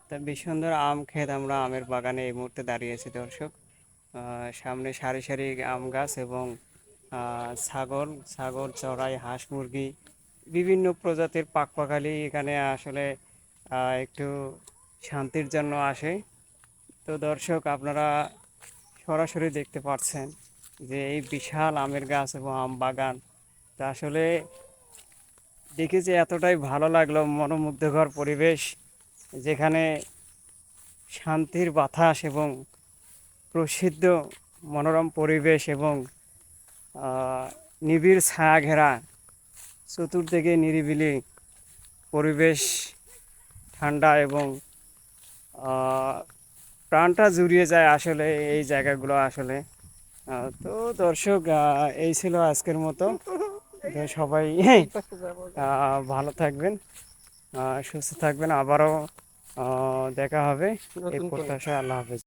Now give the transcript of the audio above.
তো বেশ সুন্দর আম ক্ষেত, আমরা আমের বাগানে এই মুহূর্তে দাঁড়িয়েছি দর্শক। সামনে সারি সারি আম গাছ এবং ছাগল ছাগল চড়াই, হাঁস মুরগি, বিভিন্ন প্রজাতির পাখপাখালি এখানে আসলে একটু শান্তির জন্য আসে। তো দর্শক, আপনারা সরাসরি দেখতে পাচ্ছেন যে এই বিশাল আমের গাছ এবং আম বাগান। তা আসলে দেখে যে এতটাই ভালো লাগলো, মনোমুগ্ধকর পরিবেশ, যেখানে শান্তির বাতাস এবং প্রসিদ্ধ মনোরম পরিবেশ এবং নিবিড় ছায়া ঘেরা, চতুর্দিকে নিরিবিলি পরিবেশ, ঠান্ডা এবং প্রাণটা জুড়িয়ে যায় আসলে এই জায়গাগুলো আসলে। তো দর্শক, এই ছিল আজকের মতো। তো সবাই ভালো থাকবেন, সুস্থ থাকবেন, আবারও দেখা হবে এই প্রত্যাশায়। আল্লাহ হাফেজ।